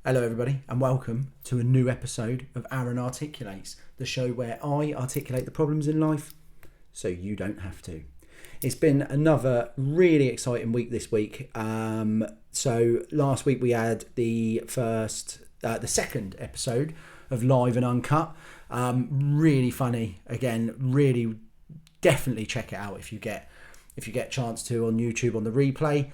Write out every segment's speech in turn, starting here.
Hello everybody and welcome to a new episode of Arran Articulates, the show where I articulate the problems in life so you don't have to. It's been another really exciting week this week. So last week we had the second episode of Live and Uncut. Really funny. Again, really definitely check it out if you get a chance to on YouTube on the replay.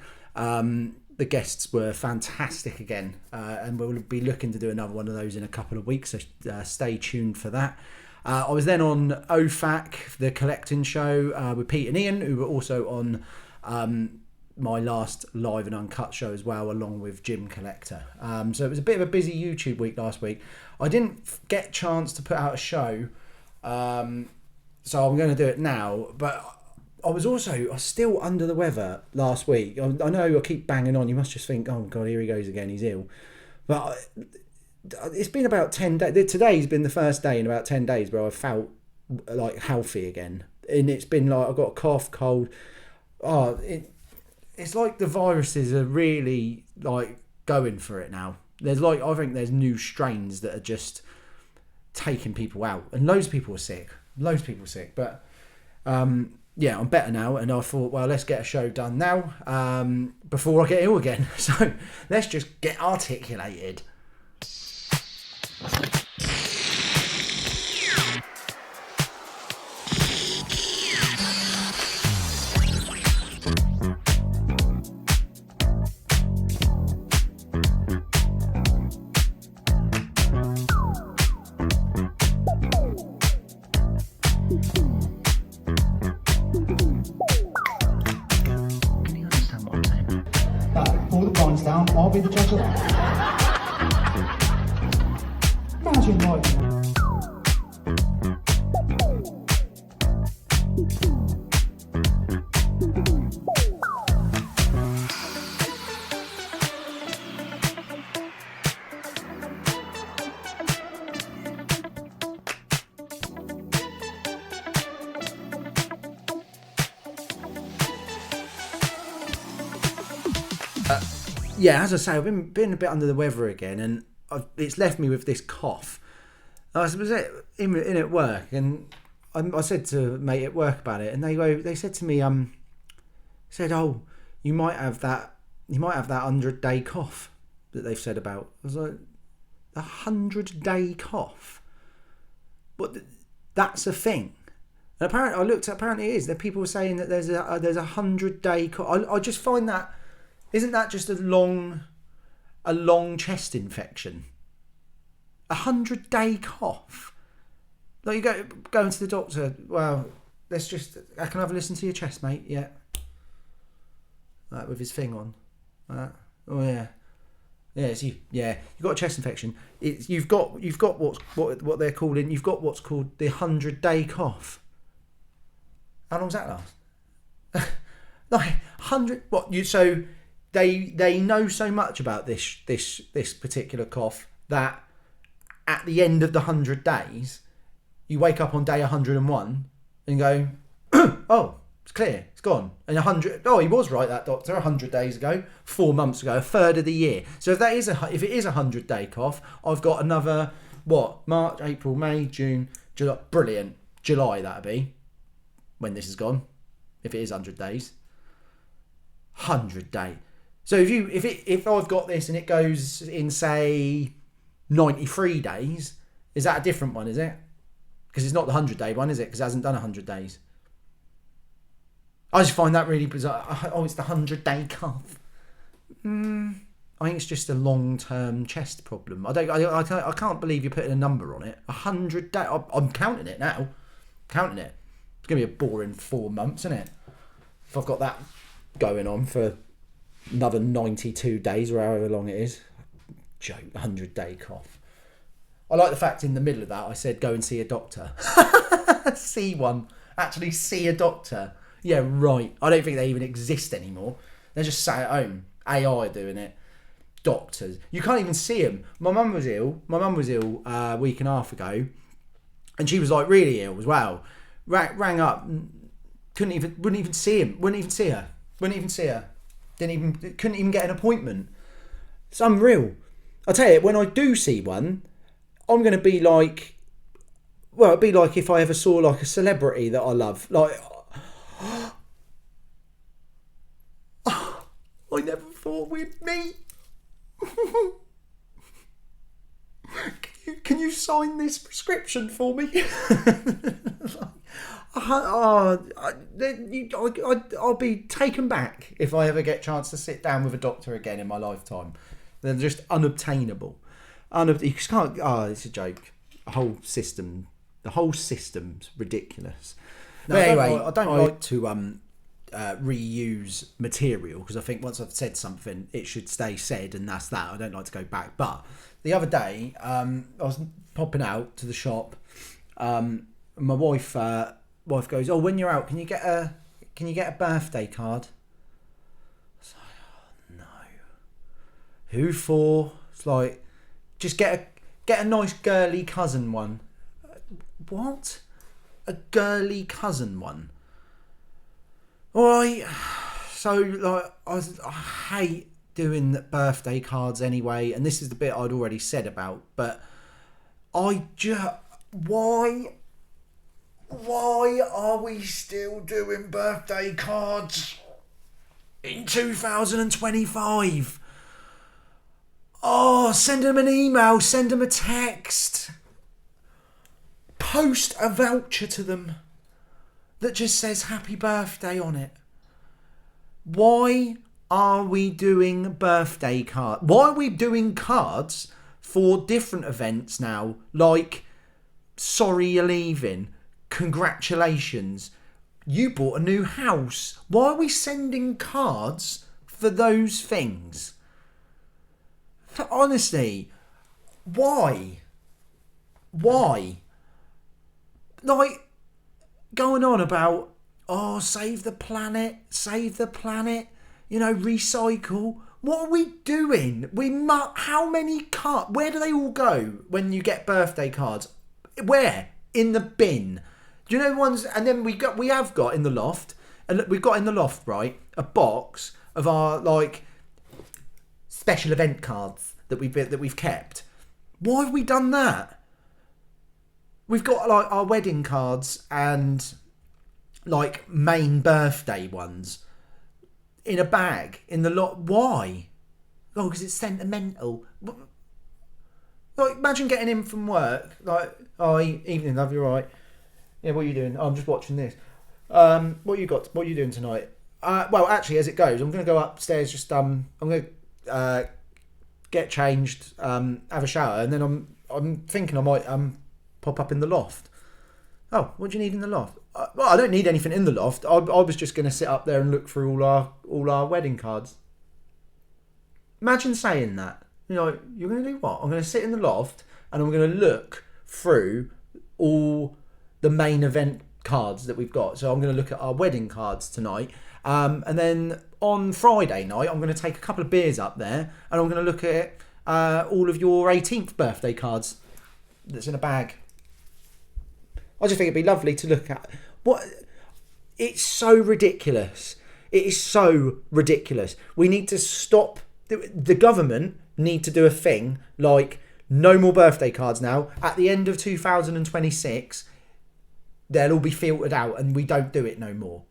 The guests were fantastic again, and we'll be looking to do another one of those in a couple of weeks, so stay tuned for that. I was then on OFAC, the collecting show, with Pete and Ian, who were also on my last Live and Uncut show as well, along with Jim Collector. So it was a bit of a busy YouTube week last week. I didn't get a chance to put out a show, so I'm going to do it now, but I was still under the weather last week. I know I keep banging on. You must just think, oh God, here he goes again. He's ill. But it's been about 10 days. Today's been the first day in about 10 days where I felt like healthy again. And it's been like I've got a cough, cold. It's like the viruses are really like going for it now. I think there's new strains that are just taking people out. And loads of people are sick. But yeah, I'm better now, and I thought, well, let's get a show done now before I get ill again. So let's just get articulated. I'll be the judge of that. Imagine like yeah, as I say, I've been a bit under the weather again, and it's left me with this cough. I was in at work, and I said to a mate at work about it, and they said to me, oh, you might have that 100-day cough that they've said about. I was like, 100-day cough? But that's a thing. And apparently it is. That people were saying that there's a 100-day cough. I just find that. Isn't that just a long chest infection? 100-day cough. Like you going to the doctor. Well, I can have a listen to your chest, mate. Yeah. With his thing on. Oh yeah. Yeah, it's you. Yeah, you've got a chest infection. You've got what they're calling. You've got what's called the 100-day cough. How long does that last? Like 100. What you so. They know so much about this particular cough that at the end of the 100 days, you wake up on day 101 and go, oh, it's clear, it's gone. And 100, oh, he was right, that doctor, 100 days ago, 4 months ago, a third of the year. So if it is a 100-day cough, I've got another, March, April, May, June, July, brilliant. July, that'll be, when this is gone, if it is 100 days. 100 day. So if I've got this and it goes in, say, 93 days, is that a different one, is it? Because it's not the 100-day one, is it? Because it hasn't done 100 days. I just find that really bizarre. Oh, it's the 100-day cough. I think it's just a long-term chest problem. I can't believe you're putting a number on it. 100 days. I'm counting it now. Counting it. It's going to be a boring 4 months, isn't it? If I've got that going on for another 92 days or however long it is. Joke, 100-day cough. I like the fact in the middle of that I said go and see a doctor. See one. Actually see a doctor. Yeah, right. I don't think they even exist anymore. They're just sat at home. AI doing it. Doctors. You can't even see them. My mum was ill a week and a half ago, and she was like really ill as well. Rang up, wouldn't even see him. Wouldn't even see her. Couldn't even get an appointment. It's unreal. I'll tell you, when I do see one, I'm going to be like, well, it'd be like if I ever saw like a celebrity that I love. Like, I never thought we'd meet. Can you sign this prescription for me? I'll be taken back if I ever get a chance to sit down with a doctor again in my lifetime. They're just unobtainable. You just can't. Oh, it's a joke. The whole system's ridiculous. No, But anyway, I don't like to reuse material, because I think once I've said something, it should stay said, and that's that. I don't like to go back. But the other day, I was popping out to the shop. My wife goes, "Oh, when you're out, can you get a birthday card?" I was like, "Oh no, who for?" It's like, just get a nice girly cousin one. What? A girly cousin one? Alright, so like I hate doing birthday cards anyway, and this is the bit I'd already said about, but why are we still doing birthday cards in 2025? Oh, send them an email, send them a text, post a voucher to them that just says happy birthday on it. Why are we doing birthday cards? Why are we doing cards for different events now? Like, sorry you're leaving, congratulations, you bought a new house. Why are we sending cards for those things? Honestly, why? Like, going on about, oh, save the planet, recycle. What are we doing? How many cards? Where do they all go when you get birthday cards? Where? In the bin. Do you know ones? And then we've got in the loft, right, a box of our like special event cards that we've kept. Why have we done that? We've got like our wedding cards and like main birthday ones in a bag in the lot. Why? Oh, because it's sentimental. Like, imagine getting in from work, like, oh, evening, love, you all right? Yeah, what are you doing? Oh, I'm just watching this. What are you doing tonight? Well, actually, as it goes, I'm going to go upstairs. Just I'm going to get changed, have a shower, and then I'm thinking I might pop up in the loft. Oh, what do you need in the loft? Well, I don't need anything in the loft. I was just going to sit up there and look through all our wedding cards. Imagine saying that. You know, you're going to do what? I'm going to sit in the loft and I'm going to look through all the main event cards that we've got. So I'm going to look at our wedding cards tonight. And then on Friday night, I'm going to take a couple of beers up there and I'm going to look at all of your 18th birthday cards that's in a bag. I just think it'd be lovely to look at. It's so ridiculous. It is so ridiculous. We need to stop. The government need to do a thing like no more birthday cards now. At the end of 2026, they'll all be filtered out and we don't do it no more.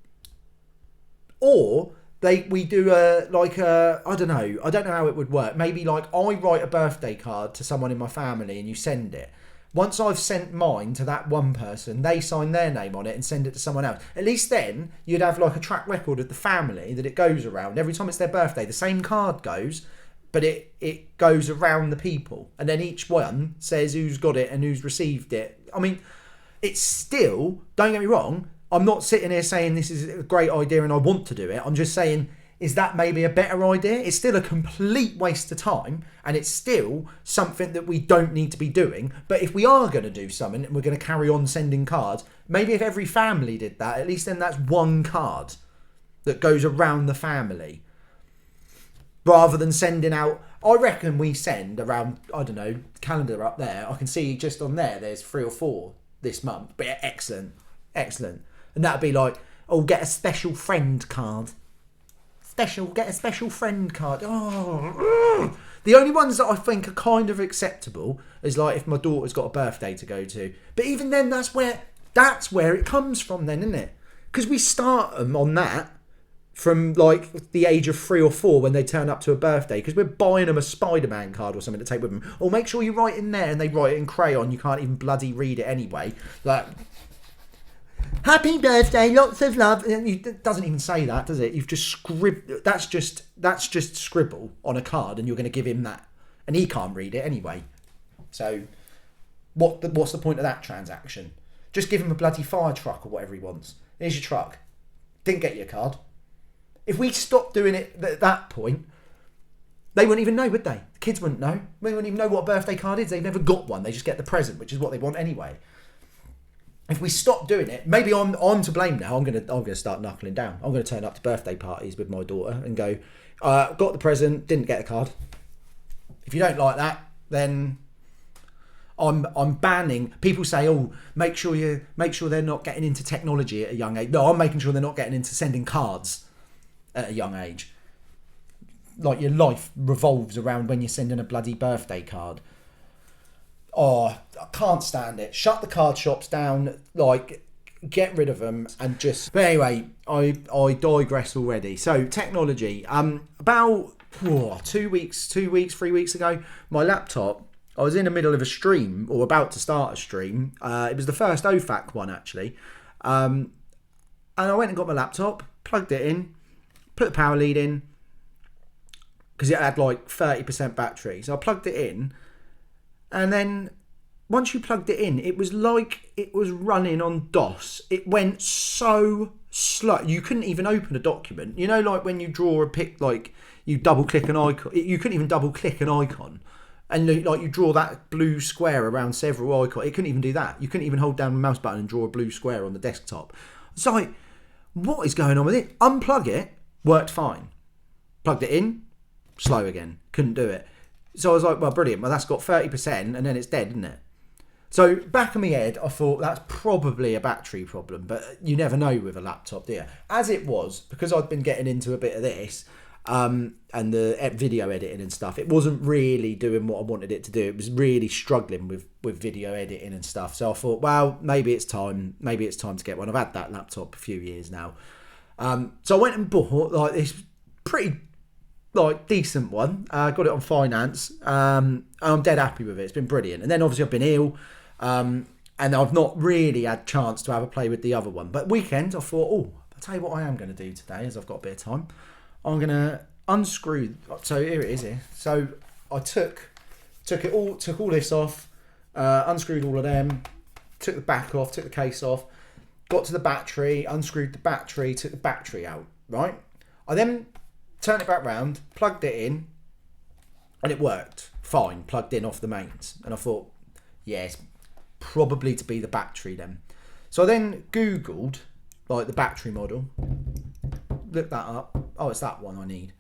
Or we do I don't know how it would work. Maybe like I write a birthday card to someone in my family and you send it. Once I've sent mine to that one person, they sign their name on it and send it to someone else. At least then you'd have like a track record of the family that it goes around. Every time it's their birthday, the same card goes, but it goes around the people. And then each one says who's got it and who's received it. I mean, it's still, don't get me wrong, I'm not sitting here saying this is a great idea and I want to do it. I'm just saying, is that maybe a better idea? It's still a complete waste of time and it's still something that we don't need to be doing. But if we are going to do something and we're going to carry on sending cards, maybe if every family did that, at least then that's one card that goes around the family. Rather than sending out, I reckon we send around, I don't know, calendar up there. I can see just on there's 3 or 4 this month. But yeah, excellent. And that'd be like, oh, get a special friend card. Get a special friend card. Oh, The only ones that I think are kind of acceptable is like if my daughter's got a birthday to go to. But even then, that's where it comes from then, isn't it? Because we start them on that from like the age of 3 or 4 when they turn up to a birthday, because we're buying them a Spider-Man card or something to take with them. Or make sure you write in there, and they write it in crayon. You can't even bloody read it anyway. Like, happy birthday, lots of love. It doesn't even say that, does it? You've just scribbled. That's just scribble on a card, and you're going to give him that, and he can't read it anyway. So, what's the point of that transaction? Just give him a bloody fire truck or whatever he wants. Here's your truck. Didn't get your card. If we stopped doing it at that point, they wouldn't even know, would they? The kids wouldn't know. They wouldn't even know what a birthday card is. They've never got one. They just get the present, which is what they want anyway. If we stop doing it, maybe I'm to blame now. I'm gonna start knuckling down. I'm gonna turn up to birthday parties with my daughter and go, got the present, didn't get a card. If you don't like that, then I'm banning. People say, oh, make sure they're not getting into technology at a young age. No, I'm making sure they're not getting into sending cards at a young age. Like, your life revolves around when you're sending a bloody birthday card. Oh, I can't stand it. Shut the card shops down. Like, get rid of them and just... But anyway, I digress already. So, technology. About 3 weeks ago, my laptop, I was in the middle of a stream, or about to start a stream. It was the first OFAC one, actually. And I went and got my laptop, plugged it in, put the power lead in, because it had like 30% battery. So I plugged it in, and then once you plugged it in, it was like it was running on DOS. It went so slow. You couldn't even open a document. You know, like when you draw a pic, like you double click an icon. You couldn't even double click an icon. And like you draw that blue square around several icons. It couldn't even do that. You couldn't even hold down the mouse button and draw a blue square on the desktop. It's like, what is going on with it? Unplug it, worked fine. Plugged it in, slow again. Couldn't do it. So I was like, well, brilliant. Well, that's got 30% and then it's dead, isn't it? So back of my head, I thought that's probably a battery problem, but you never know with a laptop, do you? As it was, because I'd been getting into a bit of this, and the video editing and stuff, it wasn't really doing what I wanted it to do. It was really struggling with video editing and stuff. So I thought, well, maybe it's time to get one. I've had that laptop a few years now. So I went and bought like this pretty like decent one. I got it on finance. And I'm dead happy with it. It's been brilliant. And then obviously I've been ill. And I've not really had chance to have a play with the other one. But weekend I thought, I'll tell you what I am going to do today, as I've got a bit of time. I'm going to unscrew. So here it is here. So I took all this off, unscrewed all of them, took the back off, took the case off, got to the battery, unscrewed the battery, took the battery out, right? I then turned it back round, plugged it in, and it worked fine, plugged in off the mains. And I thought, yes, probably to be the battery then. So I then Googled like the battery model, looked that up. Oh, it's that one I need.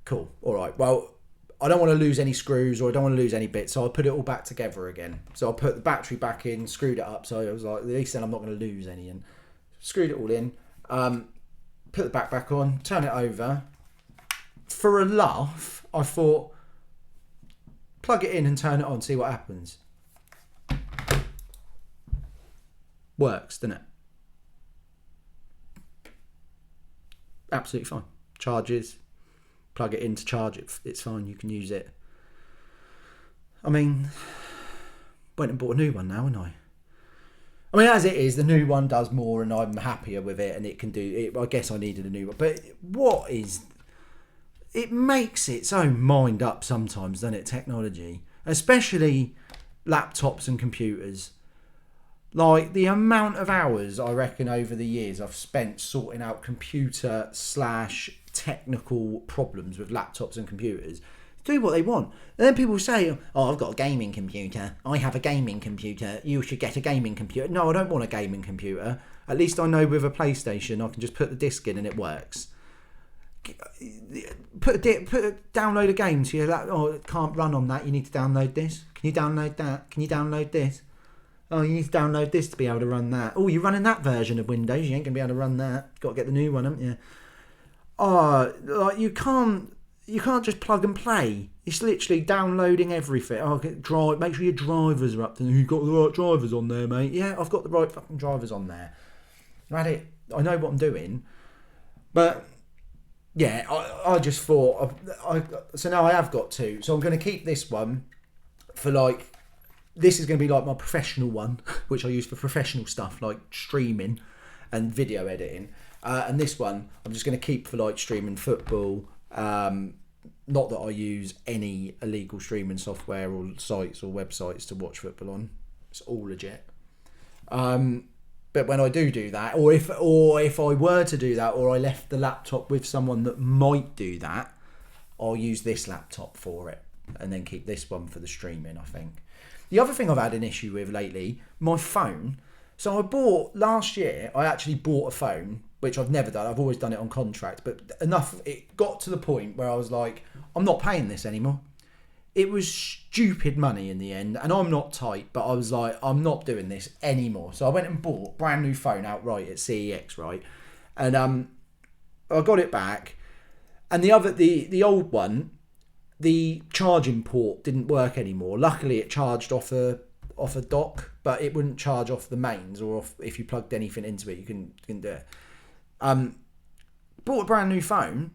Cool. All right. Well, I don't want to lose any screws, or I don't want to lose any bits, so I put it all back together again. So I put the battery back in, screwed it up, so I was like, at least then I'm not going to lose any, and screwed it all in. Put the back on, turn it over. For a laugh, I thought, plug it in and turn it on, see what happens. Works, doesn't it? Absolutely fine. Charges, plug it in to charge it, it's fine, you can use it. I mean, went and bought a new one now, haven't I? I mean, as it is, the new one does more and I'm happier with it, and it can do it. I guess I needed a new one, but it makes its own mind up sometimes, doesn't it, technology? Especially laptops and computers. Like, the amount of hours I reckon over the years I've spent sorting out computer / technical problems with laptops and computers. Do what they want. And then people say, oh, I've got a gaming computer. I have a gaming computer. You should get a gaming computer. No, I don't want a gaming computer. At least I know with a PlayStation I can just put the disc in and it works. Download a game to your laptop. Oh, it can't run on that. You need to download this. Can you download that? Can you download this? Oh, you need to download this to be able to run that. Oh, you're running that version of Windows. You ain't going to be able to run that. You've got to get the new one, haven't you? Oh, like, you can't you can't just plug and play. It's literally downloading everything. Oh, make sure your drivers are up. You've got the right drivers on there, mate. Yeah, I've got the right fucking drivers on there. I know what I'm doing. But yeah, I just thought. So now I have got two. So I'm going to keep this one for like. This is going to be like my professional one, which I use for professional stuff like streaming and video editing. And this one I'm just going to keep for like streaming football. Not that I use any illegal streaming software or sites or websites to watch football on. It's all legit. But when I do that, or if I were to do that, or I left the laptop with someone that might do that, I'll use this laptop for it, and then keep this one for the streaming, I think. The other thing I've had an issue with lately, my phone. So last year, I actually bought a phone, which I've never done. I've always done it on contract, but it got to the point where I was like, I'm not paying this anymore. It was stupid money in the end, and I'm not tight, but I was like, I'm not doing this anymore. So I went and bought a brand new phone outright at CEX, right? And I got it back, and the old one, the charging port didn't work anymore. Luckily, it charged off a dock, but it wouldn't charge off the mains, or if you plugged anything into it, you couldn't do it. Bought a brand new phone.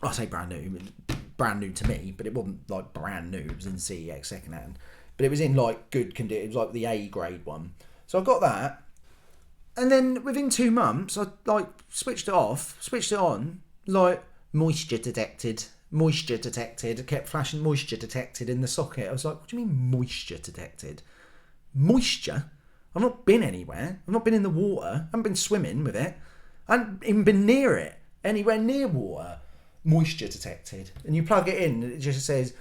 I say brand new to me, but it wasn't like brand new. It was in CEX second hand, but it was in like good condition. It was like the A grade one. So I got that, and then within 2 months, I like switched it on, like moisture detected. It kept flashing moisture detected in the socket. I was like, what do you mean moisture detected? Moisture? I've not been anywhere. I've not been in the water. I haven't been swimming with it. I haven't even been near it. Anywhere near water. Moisture detected. And you plug it in, and it just says,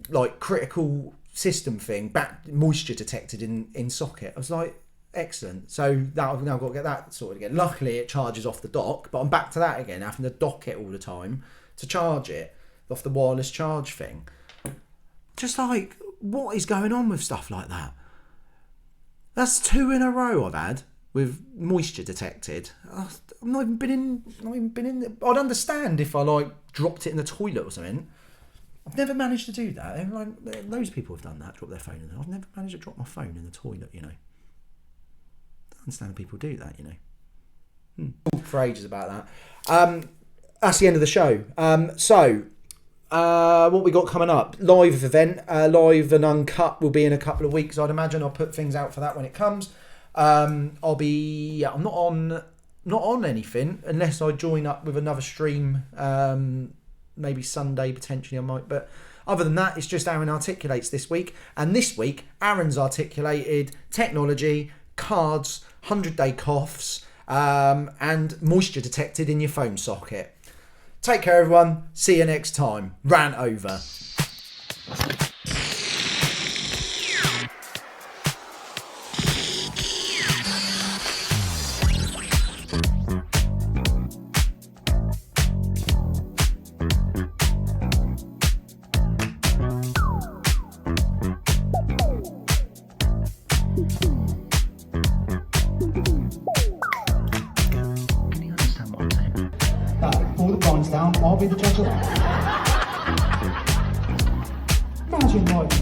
like, critical system thing, back moisture detected in socket. I was like, excellent. So I've now got to get that sorted again. Luckily, it charges off the dock, but I'm back to that again, having to dock it all the time to charge it off the wireless charge thing. Just like, what is going on with stuff like that? That's 2 in a row I've had with moisture detected. I've not even been in. I'd understand if I like dropped it in the toilet or something. I've never managed to do that. Like, loads of people have done that, drop their phone in there. I've never managed to drop my phone in the toilet, you know. I understand how people do that, you know. Talked for ages about that. That's the end of the show. What we got coming up? Live event, live and uncut will be in a couple of weeks. I'd imagine I'll put things out for that when it comes. I'm not on anything unless I join up with another stream. Maybe Sunday potentially I might, but other than that, it's just Arran Articulates this week. And this week, Arran's articulated technology, cards, 100-day coughs, and moisture detected in your phone socket. Take care, everyone. See you next time. Rant over. Pull the blinds down, I'll be the judge of that. Imagine, like.